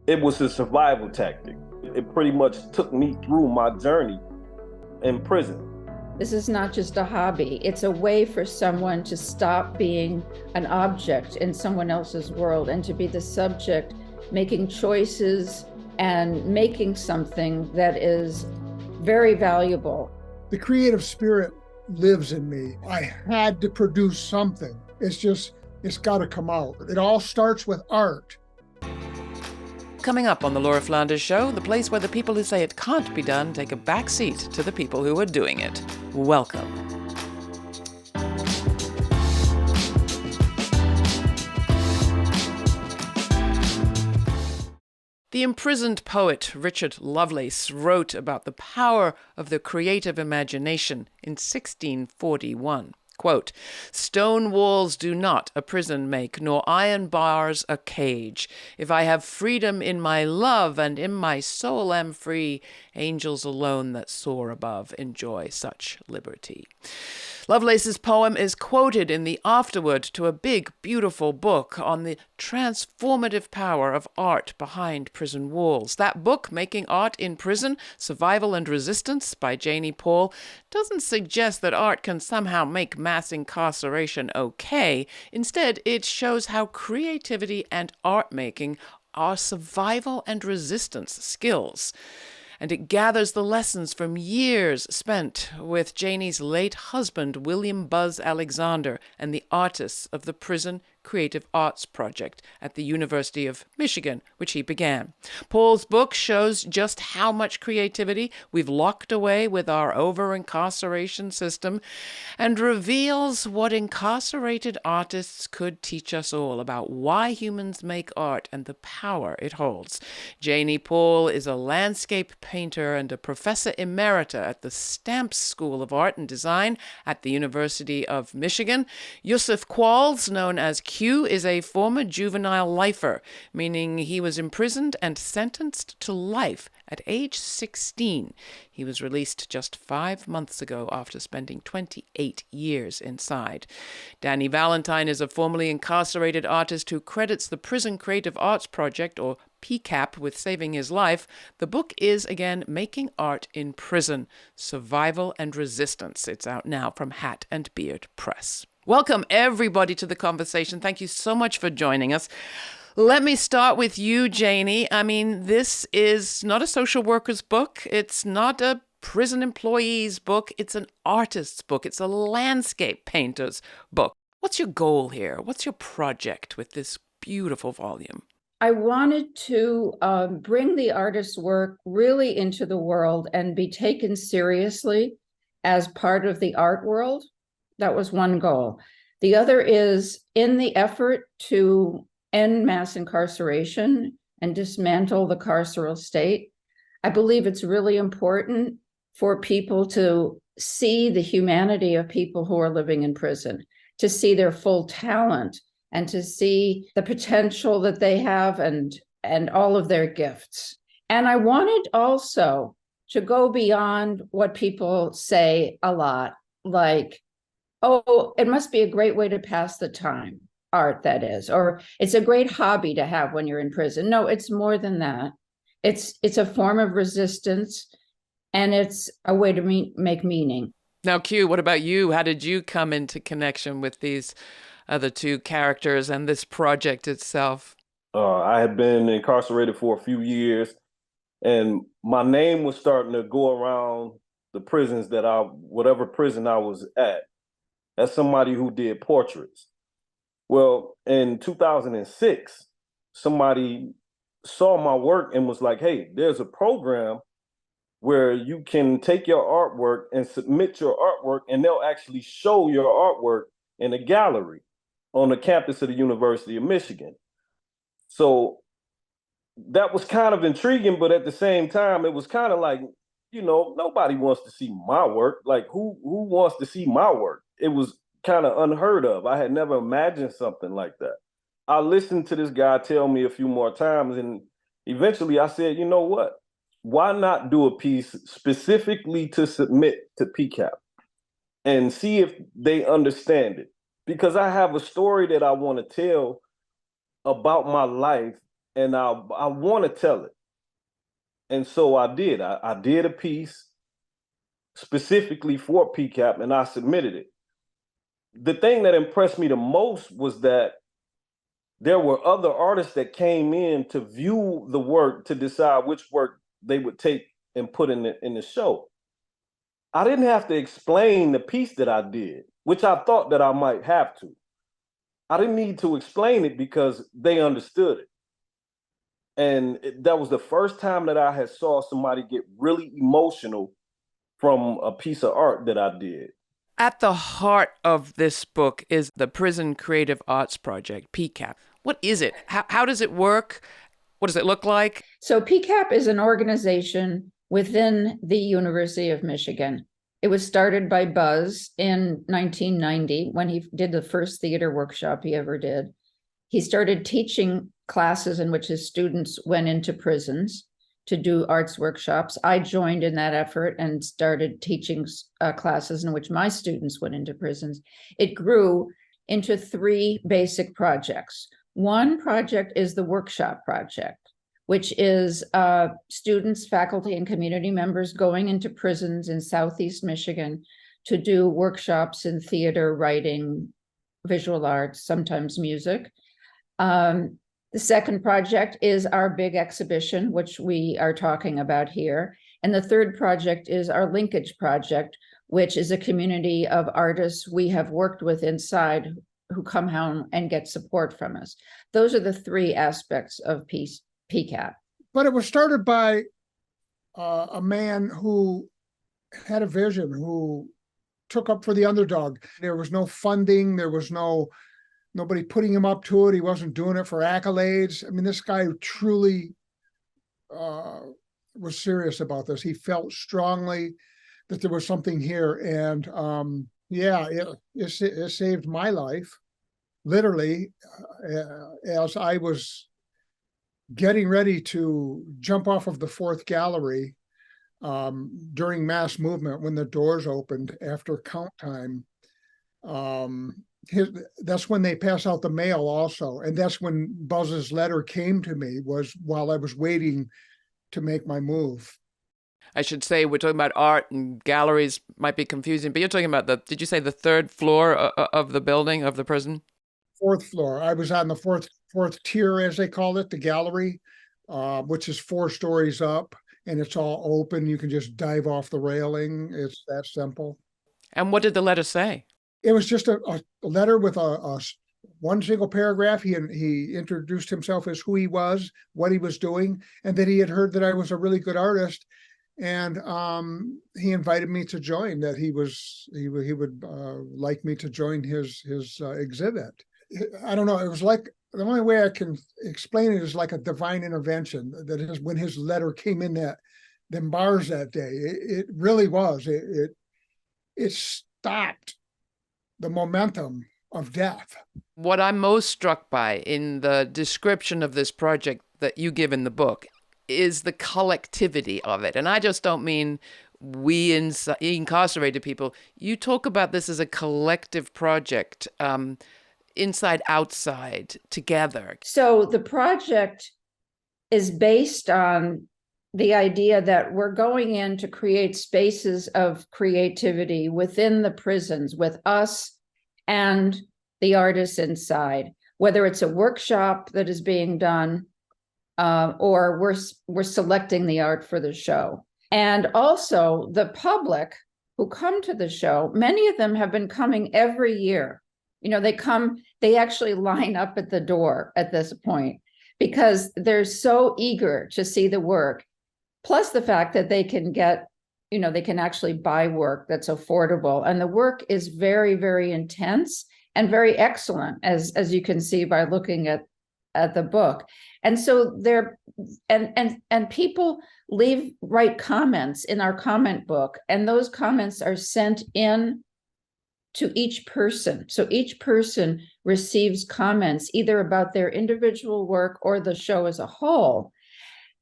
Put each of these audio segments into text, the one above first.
It was a survival tactic. It pretty much took me through my journey in prison. This is not just a hobby. It's a way for someone to stop being an object in someone else's world and to be the subject, making choices and making something that is very valuable. The creative spirit lives in me. I had to produce something. It's got to come out. It all starts with art. Coming up on the Laura Flanders Show, the place where the people who say it can't be done take a back seat to the people who are doing it. Welcome. The imprisoned poet Richard Lovelace wrote about the power of the creative imagination in 1641. Quote, "Stone walls do not a prison make, nor iron bars a cage. If I have freedom in my love, and in my soul am free, angels alone that soar above enjoy such liberty." Lovelace's poem is quoted in the afterword to a big, beautiful book on the transformative power of art behind prison walls. That book, Making Art in Prison, Survival and Resistance by Janie Paul, doesn't suggest that art can somehow make mass incarceration okay. Instead, it shows how creativity and art making are survival and resistance skills. And it gathers the lessons from years spent with Janie's late husband, William Buzz Alexander, and the artists of the Prison Creative Arts Project at the University of Michigan, which he began. Paul's book shows just how much creativity we've locked away with our over-incarceration system and reveals what incarcerated artists could teach us all about why humans make art and the power it holds. Janie Paul is a landscape painter and a professor emerita at the Stamps School of Art and Design at the University of Michigan. Yusef Qualls, known as Q, is a former juvenile lifer, meaning he was imprisoned and sentenced to life at age 16. He was released just 5 months ago after spending 28 years inside. Danny Valentine is a formerly incarcerated artist who credits the Prison Creative Arts Project, or PCAP, with saving his life. The book is, again, Making Art in Prison, Survival and Resistance. It's out now from Hat and Beard Press. Welcome, everybody, to the conversation. Thank you so much for joining us. Let me start with you, Janie. I mean, this is not a social worker's book. It's not a prison employee's book. It's an artist's book. It's a landscape painter's book. What's your goal here? What's your project with this beautiful volume? I wanted to bring the artist's work really into the world and be taken seriously as part of the art world. That was one goal. The other is, in the effort to end mass incarceration and dismantle the carceral state, I believe it's really important for people to see the humanity of people who are living in prison, to see their full talent, and to see the potential that they have and all of their gifts. And I wanted also to go beyond what people say a lot, like, oh, it must be a great way to pass the time, art, that is, or it's a great hobby to have when you're in prison. No, it's more than that. It's a form of resistance, and it's a way to make meaning. Now, Q, what about you? How did you come into connection with these other two characters and this project itself? I had been incarcerated for a few years, and my name was starting to go around the prisons whatever prison I was at, as somebody who did portraits. Well, in 2006, somebody saw my work and was like, hey, there's a program where you can take your artwork and submit your artwork, and they'll actually show your artwork in a gallery on the campus of the University of Michigan. So that was kind of intriguing, but at the same time, it was kind of like, nobody wants to see my work. Like, who wants to see my work? It was kind of unheard of. I had never imagined something like that. I listened to this guy tell me a few more times, and eventually I said, you know what? Why not do a piece specifically to submit to PCAP and see if they understand it? Because I have a story that I want to tell about my life and I want to tell it. And so I did. I did a piece specifically for PCAP, and I submitted it. The thing that impressed me the most was that there were other artists that came in to view the work to decide which work they would take and put in the show. I didn't have to explain the piece that I did, which I thought that I might have to. I didn't need to explain it because they understood it. And that was the first time that I had saw somebody get really emotional from a piece of art that I did. At the heart of this book is the Prison Creative Arts Project, PCAP. What is it? How does it work? What does it look like? So PCAP is an organization within the University of Michigan. It was started by Buzz in 1990 when he did the first theater workshop he ever did. He started teaching classes in which his students went into prisons to do arts workshops. I joined in that effort and started teaching classes in which my students went into prisons. It grew into 3 basic projects. One project is the workshop project, which is students, faculty, and community members going into prisons in Southeast Michigan to do workshops in theater, writing, visual arts, sometimes music. The second project is our big exhibition, which we are talking about here. And the third project is our linkage project, which is a community of artists we have worked with inside who come home and get support from us. Those are the 3 aspects of PCAP. But it was started by a man who had a vision, who took up for the underdog. There was no funding. There was nobody putting him up to it. He wasn't doing it for accolades. I mean, this guy truly was serious about this. He felt strongly that there was something here. And it saved my life, literally, as I was getting ready to jump off of the 4th gallery during mass movement when the doors opened after count time. That's when they pass out the mail also. And that's when Buzz's letter came to me, was while I was waiting to make my move. I should say we're talking about art, and galleries might be confusing, but you're talking about did you say the 3rd floor of the building, of the prison? 4th floor. I was on the fourth tier, as they call it, the gallery, which is 4 stories up, and it's all open. You can just dive off the railing. It's that simple. And what did the letter say? It was just a letter with a one single paragraph. He introduced himself as who he was, what he was doing, and that he had heard that I was a really good artist. And he invited me to join, that he would like me to join his exhibit. I don't know. It was like, the only way I can explain it is like a divine intervention. That is, when his letter came in them bars that day, it really was. It stopped the momentum of death. What I'm most struck by in the description of this project that you give in the book is the collectivity of it. And I just don't mean we incarcerated people. You talk about this as a collective project, inside, outside, together. So the project is based on the idea that we're going in to create spaces of creativity within the prisons with us and the artists inside, whether it's a workshop that is being done or we're selecting the art for the show. And also the public who come to the show, many of them have been coming every year. You know, they actually line up at the door at this point because they're so eager to see the work. Plus the fact that they can they can actually buy work that's affordable. And the work is very, very intense and very excellent, as you can see by looking at the book. And so and people write comments in our comment book, and those comments are sent in to each person. So each person receives comments either about their individual work or the show as a whole.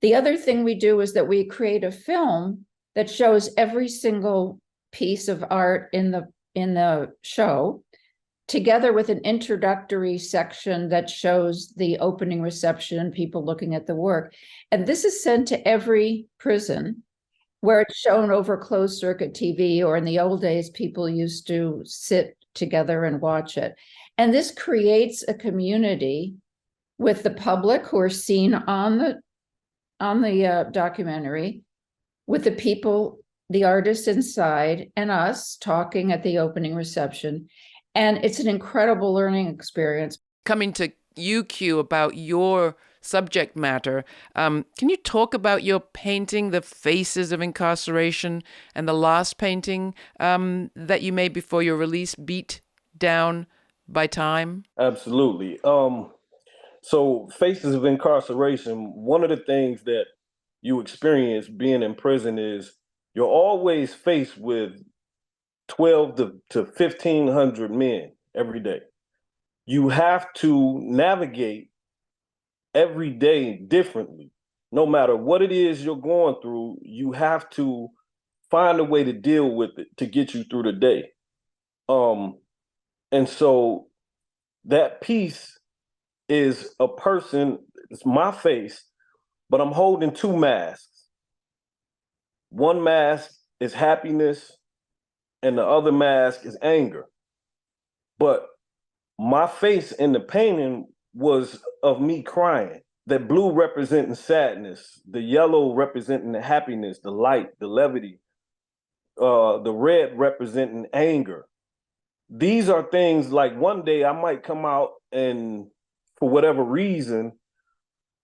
The other thing we do is that we create a film that shows every single piece of art in the show. together with an introductory section that shows the opening reception and people looking at the work. And this is sent to every prison where it's shown over closed circuit TV, or in the old days, people used to sit together and watch it. And this creates a community with the public who are seen on the documentary, with the people, the artists inside, and us talking at the opening reception. And it's an incredible learning experience. Coming to you, Q, about your subject matter, can you talk about your painting, The Faces of Incarceration, and the last painting that you made before your release, Beat Down by Time? Absolutely. So Faces of Incarceration, one of the things that you experience being in prison is you're always faced with 12 to 1,500 men every day. You have to navigate every day differently. No matter what it is you're going through, you have to find a way to deal with it to get you through the day. And so that piece is a person, it's my face, but I'm holding two masks. One mask is happiness, and the other mask is anger. But my face in the painting was of me crying. That blue representing sadness, the yellow representing the happiness, the light, the levity, the red representing anger. These are things like one day I might come out and for whatever reason,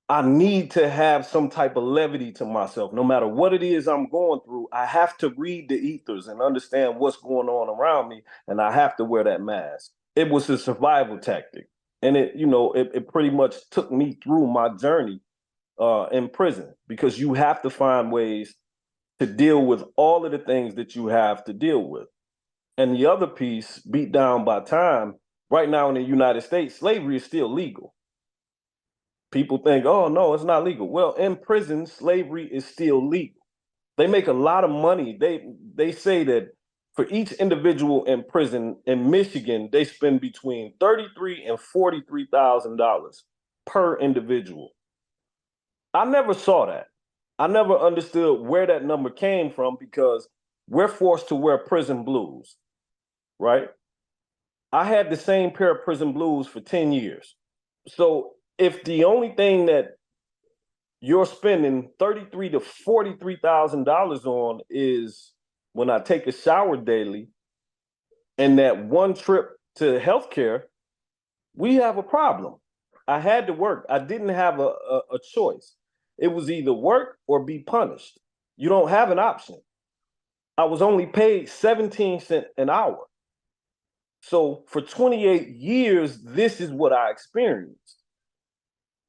I need to have some type of levity to myself. No matter what it is I'm going through, I have to read the ethers and understand what's going on around me, and I have to wear that mask. It was a survival tactic, and it pretty much took me through my journey in prison, because you have to find ways to deal with all of the things that you have to deal with. And the other piece, Beat Down by Time, right now in the United States, slavery is still legal. People think, oh, no, it's not legal. Well, in prison, slavery is still legal. They make a lot of money. They say that for each individual in prison in Michigan, they spend between $33,000 and $43,000 per individual. I never saw that. I never understood where that number came from, because we're forced to wear prison blues, right? I had the same pair of prison blues for 10 years. So if the only thing that you're spending $33,000 to $43,000 on is when I take a shower daily and that one trip to healthcare, we have a problem. I had to work. I didn't have a choice. It was either work or be punished. You don't have an option. I was only paid 17 cents an hour. So for 28 years, this is what I experienced.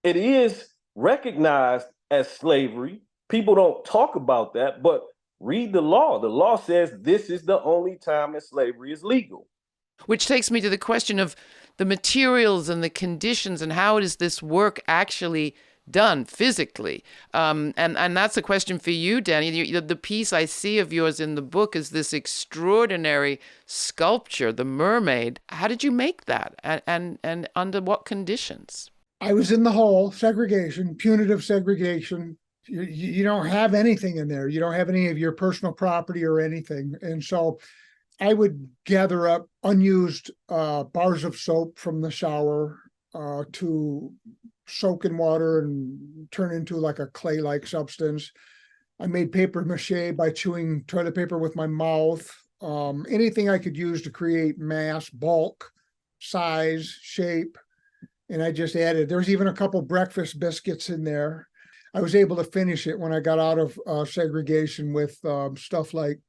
It is recognized as slavery. People don't talk about that, but read the law. The law says this is the only time that slavery is legal. Which takes me to the question of the materials and the conditions, and how is this work actually done physically? And that's a question for you, Danny. The piece I see of yours in the book is this extraordinary sculpture, the Mermaid. How did you make that, and under what conditions? I was in the hole, segregation, punitive segregation. You don't have anything in there. You don't have any of your personal property or anything. And so I would gather up unused bars of soap from the shower to soak in water and turn into like a clay-like substance. I made paper mache by chewing toilet paper with my mouth. Anything I could use to create mass, bulk, size, shape. And I just added, there's even a couple breakfast biscuits in there. I was able to finish it when I got out of segregation with stuff like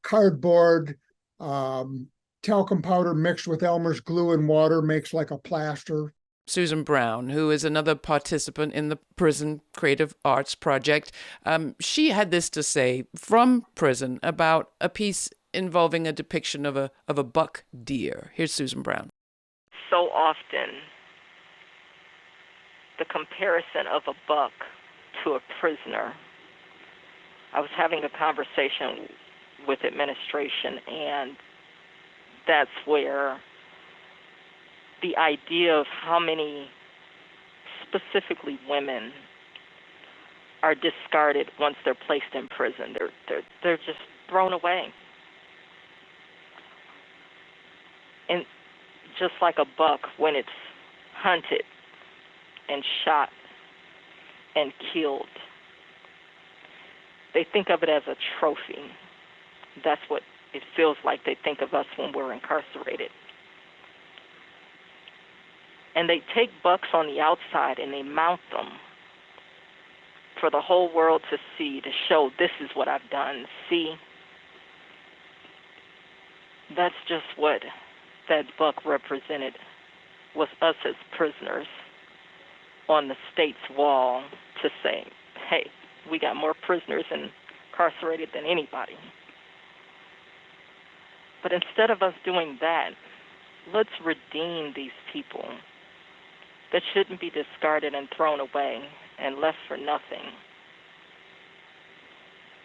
cardboard, talcum powder mixed with Elmer's glue and water makes like a plaster. Susan Brown, who is another participant in the Prison Creative Arts Project, she had this to say from prison about a piece involving a depiction of a buck deer. Here's Susan Brown. So often, the comparison of a buck to a prisoner. I was having a conversation with administration, and that's where the idea of how many, specifically women, are discarded once they're placed in prison. They're just thrown away. And just like a buck, when it's hunted and shot and killed, they think of it as a trophy. That's what it feels like they think of us when we're incarcerated. And they take bucks on the outside and they mount them for the whole world to see, to show, this is what I've done. See, that's just what that buck represented, was us as prisoners on the state's wall to say, hey, we got more prisoners incarcerated than anybody. But instead of us doing that, let's redeem these people that shouldn't be discarded and thrown away and left for nothing.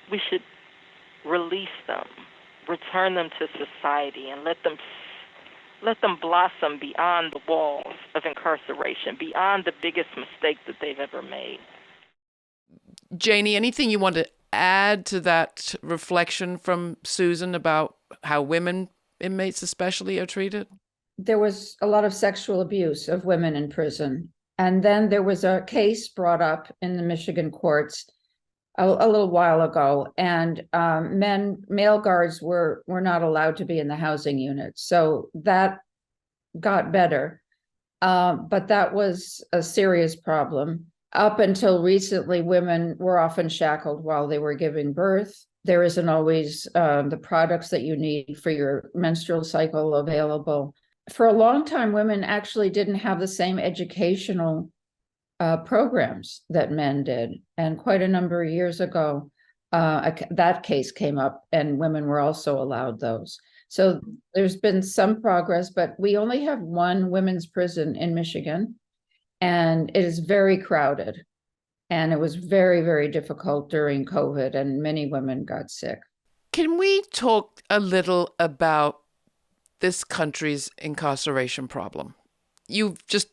We should release them, return them to society, and let them blossom beyond the walls of incarceration, beyond the biggest mistake that they've ever made. Janie, anything you want to add to that reflection from Susan about how women inmates especially are treated? There was a lot of sexual abuse of women in prison. And then there was a case brought up in the Michigan courts a little while ago, and male guards were not allowed to be in the housing unit. So that got better. But that was a serious problem. Up until recently, women were often shackled while they were giving birth. There isn't always the products that you need for your menstrual cycle available. For a long time, women actually didn't have the same educational programs that men did. And quite a number of years ago, that case came up and women were also allowed those. So there's been some progress, but we only have one women's prison in Michigan, and it is very crowded. And it was very, very difficult during COVID, and many women got sick. Can we talk a little about this country's incarceration problem? You've just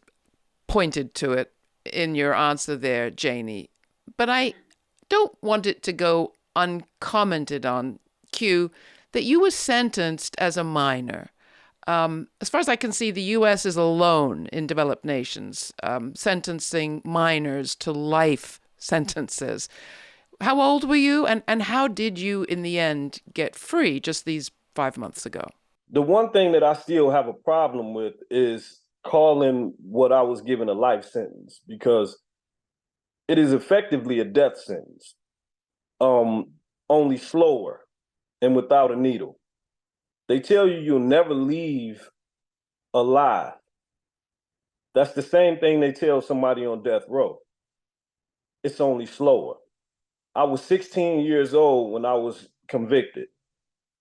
pointed to it in your answer there, Janie, but I don't want it to go uncommented on, Q, that you were sentenced as a minor. As far as I can see, the U.S. is alone in developed nations, sentencing minors to life sentences. How old were you, and how did you, in the end, get free just these 5 months ago? The one thing that I still have a problem with is calling what I was given a life sentence, because it is effectively a death sentence, only slower and without a needle. They tell you you'll never leave alive. That's the same thing they tell somebody on death row. It's only slower. I was 16 years old when I was convicted.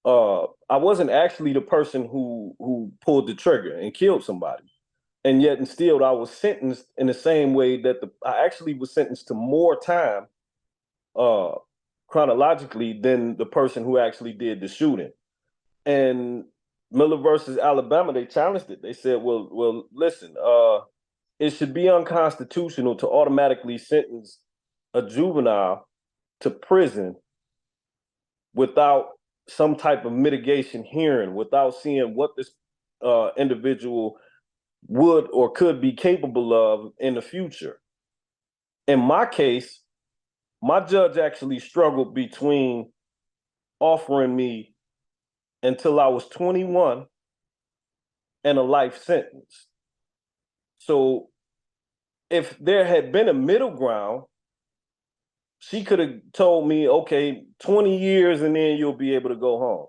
I wasn't actually the person who pulled the trigger and killed somebody. And yet and still I was sentenced in the same way that I actually was sentenced to more time chronologically than the person who actually did the shooting. And Miller versus Alabama, they challenged it. They said, well, listen, it should be unconstitutional to automatically sentence a juvenile to prison without some type of mitigation hearing, without seeing what this individual would or could be capable of in the future. In my case, my judge actually struggled between offering me until I was 21 and a life sentence. So if there had been a middle ground, she could have told me, okay, 20 years and then you'll be able to go home.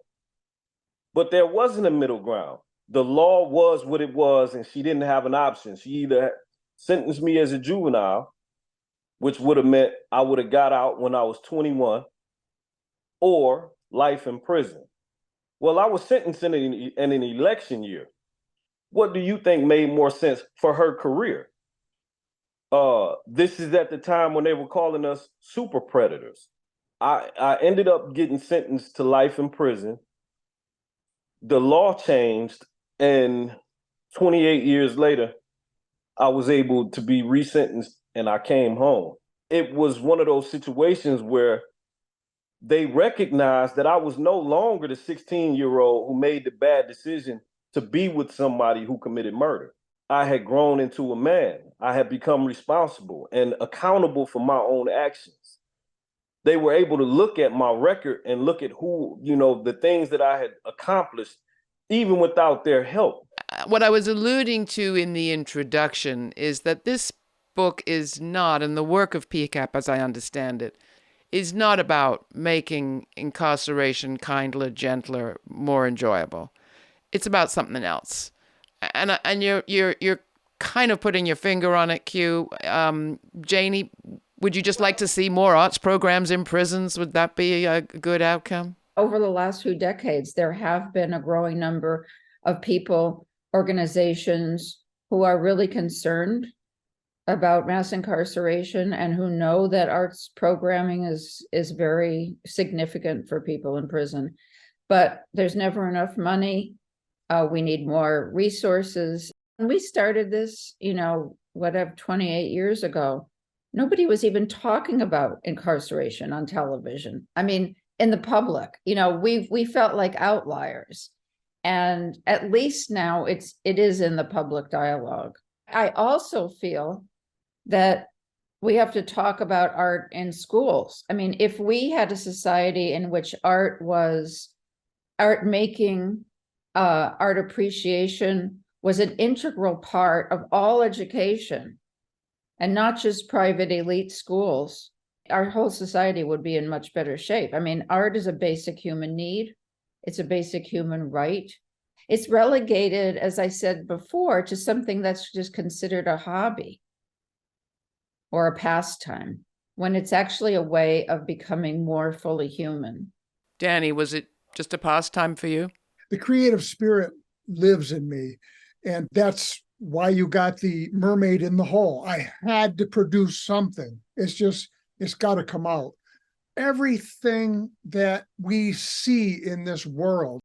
But there wasn't a middle ground. The law was what it was, and she didn't have an option. She either sentenced me as a juvenile, which would have meant I would have got out when I was 21, or life in prison. Well, I was sentenced in an election year. What do you think made more sense for her career? This is at the time when they were calling us super predators. I ended up getting sentenced to life in prison. The law changed, and 28 years later, I was able to be resentenced and I came home. It was one of those situations where they recognized that I was no longer the 16-year-old who made the bad decision to be with somebody who committed murder. I had grown into a man. I had become responsible and accountable for my own actions. They were able to look at my record and look at who, the things that I had accomplished, even without their help. What I was alluding to in the introduction is that this book is not, and the work of PCAP, as I understand it, is not about making incarceration kinder, gentler, more enjoyable. It's about something else. And you're kind of putting your finger on it, Q. Janie, would you just like to see more arts programs in prisons? Would that be a good outcome? Over the last few decades, there have been a growing number of people, organizations who are really concerned about mass incarceration and who know that arts programming is very significant for people in prison. But there's never enough money. We need more resources. When we started this, 28 years ago, nobody was even talking about incarceration on television. I mean, in the public, we felt like outliers. And at least now it is in the public dialogue. I also feel that we have to talk about art in schools. I mean, if we had a society in which art making, art appreciation was an integral part of all education and not just private elite schools, our whole society would be in much better shape. I mean, art is a basic human need. It's a basic human right. It's relegated, as I said before, to something that's just considered a hobby or a pastime, when it's actually a way of becoming more fully human. Danny, was it just a pastime for you? The creative spirit lives in me, and that's why you got the Mermaid in the hole. I had to produce something. It's got to come out. Everything that we see in this world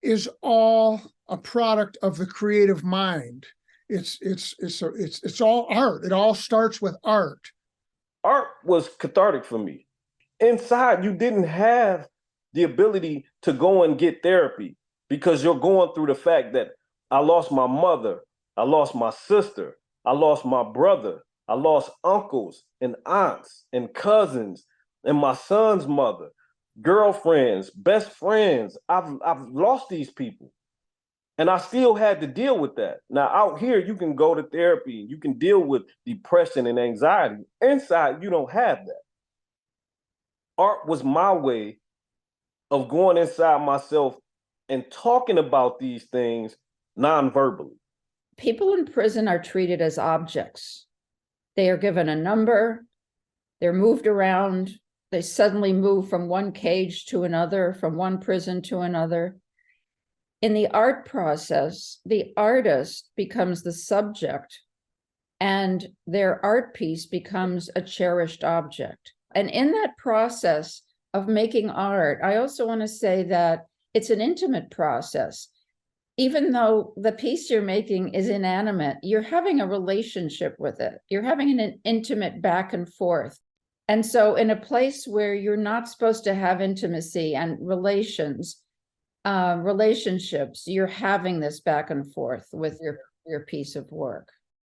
is all a product of the creative mind. It's all art. It all starts with art. Art was cathartic for me. Inside, you didn't have the ability to go and get therapy because you're going through the fact that I lost my mother, I lost my sister, I lost my brother, I lost uncles and aunts and cousins and my son's mother, girlfriends, best friends. I've lost these people. And I still had to deal with that. Now, out here, you can go to therapy. You can deal with depression and anxiety. Inside, you don't have that. Art was my way of going inside myself and talking about these things non-verbally. People in prison are treated as objects. They are given a number. They're moved around. They suddenly move from one cage to another, from one prison to another. In the art process, the artist becomes the subject and their art piece becomes a cherished object. And in that process of making art, I also want to say that it's an intimate process. Even though the piece you're making is inanimate, you're having a relationship with it. You're having an intimate back and forth. And so in a place where you're not supposed to have intimacy and relationships, you're having this back and forth with your piece of work.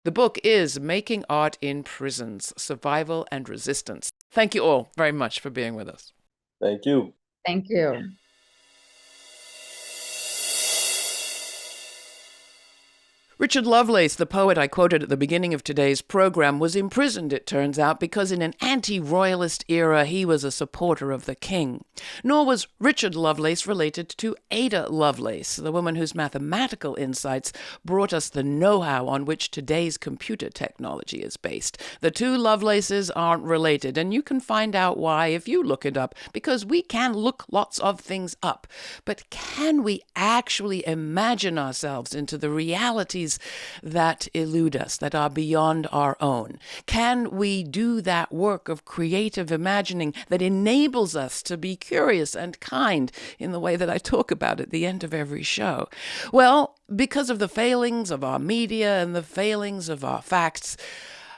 The book is Making Art in Prisons, Survival and Resistance. Thank you all very much for being with us. Thank you. Thank you. Richard Lovelace, the poet I quoted at the beginning of today's program, was imprisoned, it turns out, because in an anti-royalist era he was a supporter of the king. Nor was Richard Lovelace related to Ada Lovelace, the woman whose mathematical insights brought us the know-how on which today's computer technology is based. The two Lovelaces aren't related, and you can find out why if you look it up, because we can look lots of things up. But can we actually imagine ourselves into the realities realities that elude us, that are beyond our own? Can we do that work of creative imagining that enables us to be curious and kind in the way that I talk about at the end of every show? Well, because of the failings of our media and the failings of our facts,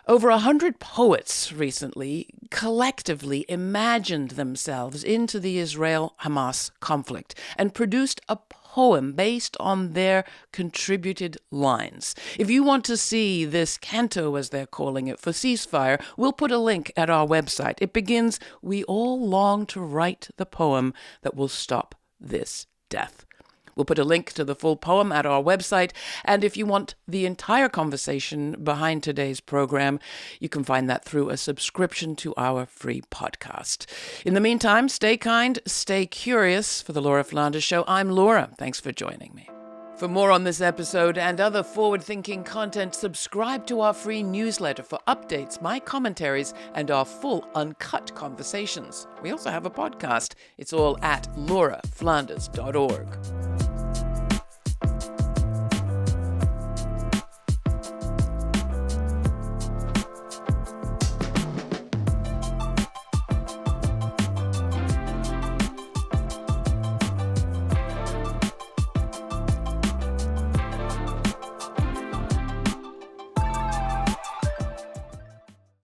over 100 poets recently collectively imagined themselves into the Israel-Hamas conflict and produced a poem based on their contributed lines. If you want to see this canto, as they're calling it, for ceasefire, we'll put a link at our website. It begins, "We all long to write the poem that will stop this death." We'll put a link to the full poem at our website, and if you want the entire conversation behind today's program, you can find that through a subscription to our free podcast. In the meantime, stay kind, stay curious. For the Laura Flanders Show, I'm Laura. Thanks for joining me. For more on this episode and other forward-thinking content, subscribe to our free newsletter for updates, my commentaries, and our full uncut conversations. We also have a podcast. It's all at lauraflanders.org.